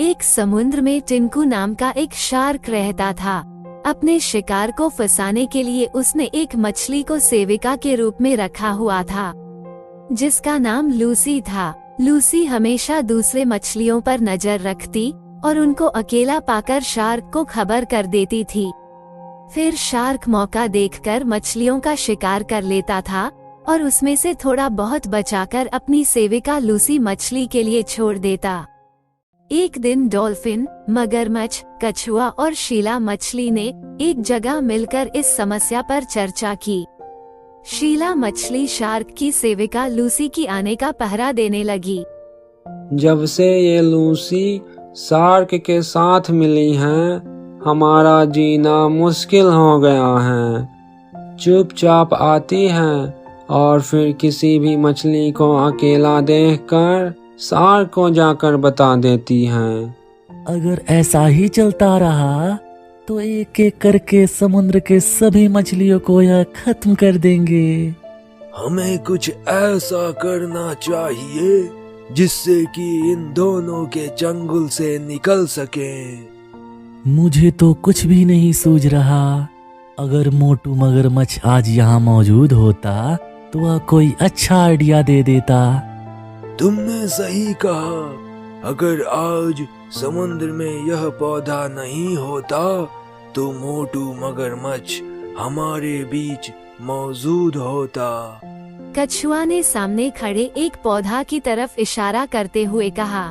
एक समुद्र में टिंकू नाम का एक शार्क रहता था। अपने शिकार को फंसाने के लिए उसने एक मछली को सेविका के रूप में रखा हुआ था, जिसका नाम लूसी था। लूसी हमेशा दूसरे मछलियों पर नजर रखती और उनको अकेला पाकर शार्क को खबर कर देती थी। फिर शार्क मौका देखकर मछलियों का शिकार कर लेता था और उसमें से थोड़ा बहुत बचाकर अपनी सेविका लूसी मछली के लिए छोड़ देता। एक दिन डॉल्फिन, मगरमच्छ, कछुआ और शीला मछली ने एक जगह मिलकर इस समस्या पर चर्चा की। शीला मछली शार्क की सेविका लूसी की आने का पहरा देने लगी। जब से ये लूसी शार्क के साथ मिली हैं, हमारा जीना मुश्किल हो गया है। चुपचाप आती हैं और फिर किसी भी मछली को अकेला देखकर शार्क को जाकर बता देती हैं। अगर ऐसा ही चलता रहा तो एक एक करके समुद्र के सभी मछलियों को यह खत्म कर देंगे। हमें कुछ ऐसा करना चाहिए जिससे कि इन दोनों के चंगुल से निकल सकें। मुझे तो कुछ भी नहीं सूझ रहा। अगर मोटू मगरमच्छ आज यहाँ मौजूद होता तो वह कोई अच्छा आइडिया दे देता। तुमने सही कहा। अगर आज समुद्र में यह पौधा नहीं होता तो मोटू मगरमच्छ हमारे बीच मौजूद होता। कछुआ ने सामने खड़े एक पौधा की तरफ इशारा करते हुए कहा,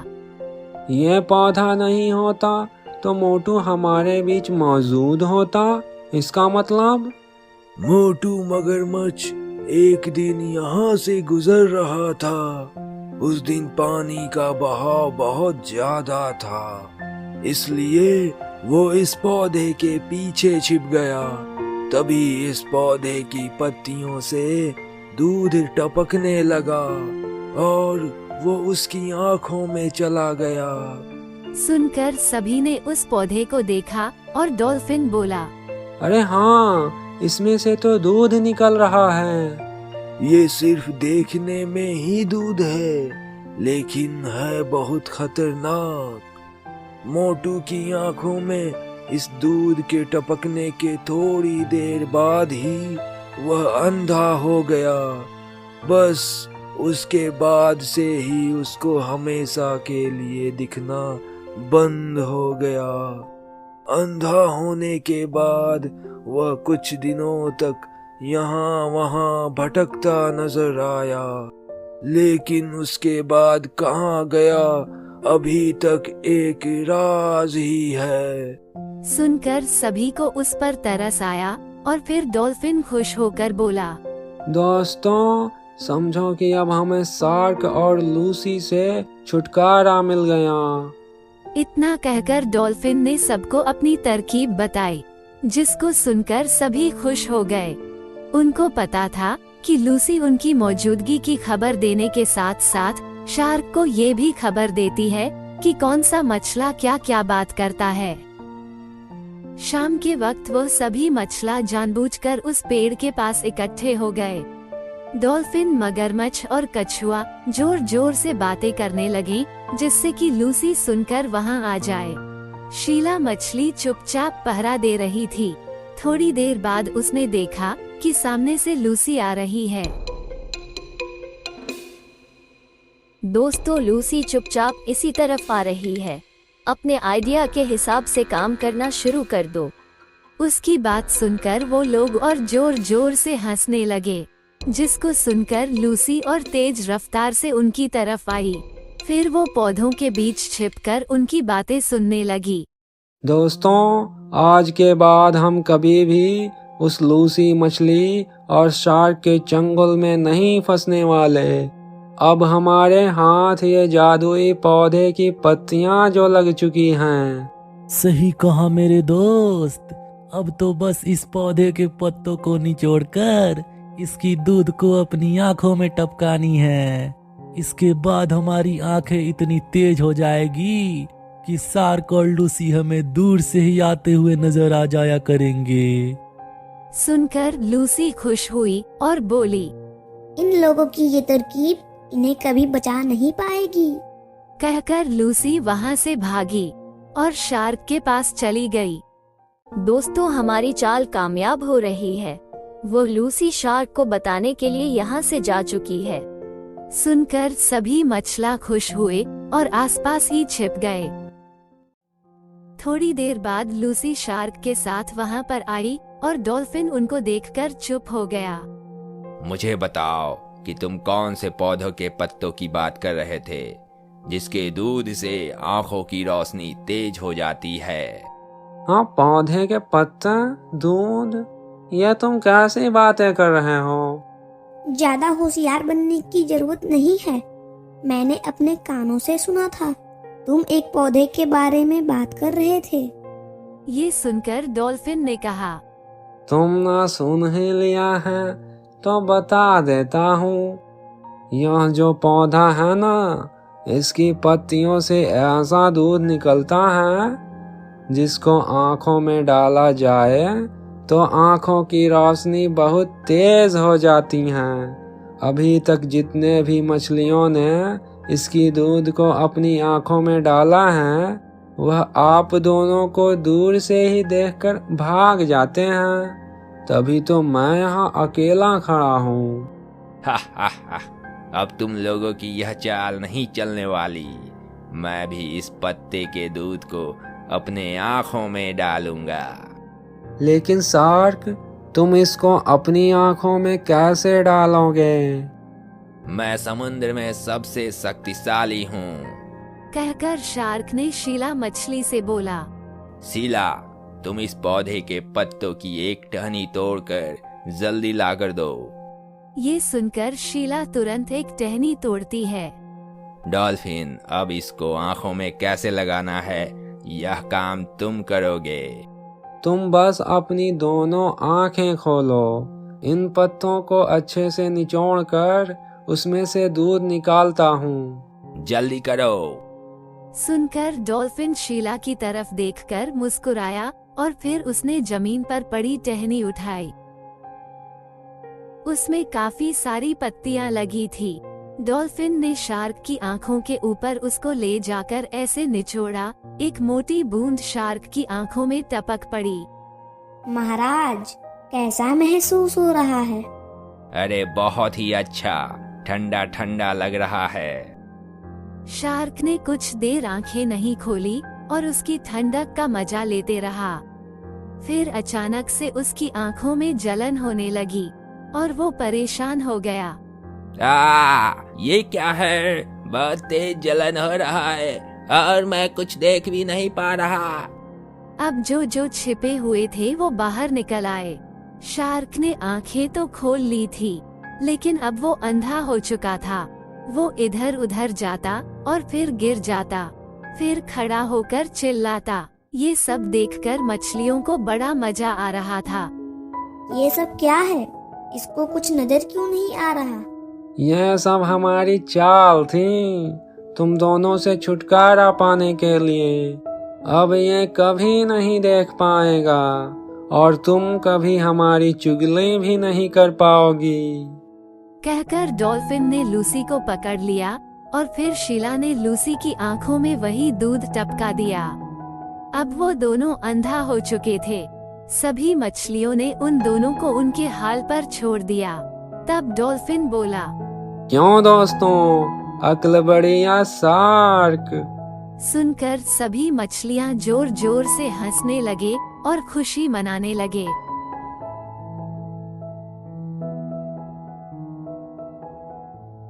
ये पौधा नहीं होता तो मोटू हमारे बीच मौजूद होता। इसका मतलब मोटू मगरमच्छ एक दिन यहाँ से गुजर रहा था। उस दिन पानी का बहाव बहुत ज्यादा था, इसलिए वो इस पौधे के पीछे छिप गया। तभी इस पौधे की पत्तियों से दूध टपकने लगा और वो उसकी आंखों में चला गया। सुनकर सभी ने उस पौधे को देखा और डॉल्फिन बोला, अरे हाँ, इसमें से तो दूध निकल रहा है। ये सिर्फ देखने में ही दूध है, लेकिन है बहुत खतरनाक। मोटू की आंखों में इस दूध के टपकने के थोड़ी देर बाद ही वह अंधा हो गया। बस उसके बाद से ही उसको हमेशा के लिए दिखना बंद हो गया। अंधा होने के बाद वह कुछ दिनों तक यहाँ वहाँ भटकता नजर आया, लेकिन उसके बाद कहाँ गया अभी तक एक राज ही है। सुनकर सभी को उस पर तरस आया और फिर डॉल्फिन खुश होकर बोला, दोस्तों, समझो कि अब हमें शार्क और लूसी से छुटकारा मिल गया। इतना कहकर डॉल्फिन ने सबको अपनी तरकीब बताई, जिसको सुनकर सभी खुश हो गए। उनको पता था कि लूसी उनकी मौजूदगी की खबर देने के साथ साथ शार्क को ये भी खबर देती है कि कौन सा मछला क्या क्या बात करता है। शाम के वक्त वो सभी मछला जानबूझकर उस पेड़ के पास इकट्ठे हो गए। डॉल्फिन, मगरमच्छ और कछुआ जोर जोर से बातें करने लगे, जिससे कि लूसी सुनकर वहां आ जाए। शीला मछली चुपचाप पहरा दे रही थी। थोड़ी देर बाद उसने देखा कि सामने से लूसी आ रही है। दोस्तों, लूसी चुपचाप इसी तरफ आ रही है। अपने आइडिया के हिसाब से काम करना शुरू कर दो। उसकी बात सुनकर वो लोग और जोर जोर से हंसने लगे, जिसको सुनकर लूसी और तेज रफ्तार से उनकी तरफ आई। फिर वो पौधों के बीच छिपकर उनकी बातें सुनने लगी। दोस्तों, आज के बाद हम कभी भी उस लूसी मछली और शार्क के चंगुल में नहीं फंसने वाले। अब हमारे हाथ ये जादुई पौधे की पत्तियां जो लग चुकी हैं। सही कहा मेरे दोस्त। अब तो बस इस पौधे के पत्तों को निचोड़कर इसकी दूध को अपनी आंखों में टपकानी है। इसके बाद हमारी आंखें इतनी तेज हो जाएगी कि शार्क और लूसी हमें दूर से ही आते हुए नजर आ जाया करेंगे। सुनकर लूसी खुश हुई और बोली, इन लोगों की ये तरकीब इन्हें कभी बचा नहीं पाएगी। कहकर लूसी वहां से भागी और शार्क के पास चली गई। दोस्तों, हमारी चाल कामयाब हो रही है। वो लूसी शार्क को बताने के लिए यहाँ से जा चुकी है। सुनकर सभी मछला खुश हुए और आसपास ही छिप गए। थोड़ी देर बाद लूसी शार्क के साथ वहां पर आई और डॉल्फिन उनको देखकर चुप हो गया। मुझे बताओ कि तुम कौन से पौधों के पत्तों की बात कर रहे थे जिसके दूध से आंखों की रोशनी तेज हो जाती है। हाँ, पौधे के पत्ते, दूध, ये तुम कैसी बातें कर रहे हो? ज्यादा होशियार बनने की जरूरत नहीं है। मैंने अपने कानों से सुना था, तुम एक पौधे के बारे में बात कर रहे थे। ये सुनकर डॉल्फिन ने कहा, तुमने सुन ही लिया है तो बता देता हूँ। यह जो पौधा है ना, इसकी पत्तियों से ऐसा दूध निकलता है जिसको आंखों में डाला जाए तो आंखों की रोशनी बहुत तेज हो जाती हैं। अभी तक जितने भी मछलियों ने इसकी दूध को अपनी आंखों में डाला है, वह आप दोनों को दूर से ही देखकर भाग जाते हैं। तभी तो मैं यहाँ अकेला खड़ा हूँ। हा हा हा, अब तुम लोगों की यह चाल नहीं चलने वाली। मैं भी इस पत्ते के दूध को अपने आंखों में डालूंगा। लेकिन शार्क, तुम इसको अपनी आंखों में कैसे डालोगे? मैं समुद्र में सबसे शक्तिशाली हूँ। कहकर शार्क ने शीला मछली से बोला, शीला, तुम इस पौधे के पत्तों की एक टहनी तोड़कर जल्दी ला कर दो। ये सुनकर शीला तुरंत एक टहनी तोड़ती है। डॉल्फिन, अब इसको आंखों में कैसे लगाना है, यह काम तुम करोगे। तुम बस अपनी दोनों आंखें खोलो, इन पत्तों को अच्छे से निचोड़ कर उसमें से दूध निकालता हूँ। जल्दी करो। सुनकर डॉल्फिन शीला की तरफ देखकर मुस्कुराया और फिर उसने जमीन पर पड़ी टहनी उठाई। उसमें काफी सारी पत्तियां लगी थी। डॉल्फिन ने शार्क की आंखों के ऊपर उसको ले जाकर ऐसे निचोड़ा, एक मोटी बूंद शार्क की आंखों में टपक पड़ी। महाराज, कैसा महसूस हो रहा है? अरे बहुत ही अच्छा, ठंडा ठंडा लग रहा है। शार्क ने कुछ देर आंखें नहीं खोली और उसकी ठंडक का मजा लेते रहा। फिर अचानक से उसकी आंखों में जलन होने लगी और वो परेशान हो गया। ये क्या है? बहुत तेज जलन हो रहा है और मैं कुछ देख भी नहीं पा रहा। अब जो छिपे हुए थे वो बाहर निकल आए। शार्क ने आंखें तो खोल ली थी, लेकिन अब वो अंधा हो चुका था। वो इधर उधर जाता और फिर गिर जाता, फिर खड़ा होकर चिल्लाता। ये सब देखकर मछलियों को बड़ा मजा आ रहा था। ये सब क्या है? इसको कुछ नजर क्यों नहीं आ रहा? यह सब हमारी चाल थी, तुम दोनों से छुटकारा पाने के लिए। अब ये कभी नहीं देख पाएगा और तुम कभी हमारी चुगली भी नहीं कर पाओगी। कहकर डॉल्फिन ने लूसी को पकड़ लिया और फिर शीला ने लूसी की आंखों में वही दूध टपका दिया। अब वो दोनों अंधा हो चुके थे। सभी मछलियों ने उन दोनों को उनके हाल पर छोड़ दिया। तब डॉल्फिन बोला, क्यों दोस्तों, अक्ल बड़ी या शार्क? सुनकर सभी मछलियां जोर जोर से हंसने लगे और खुशी मनाने लगे।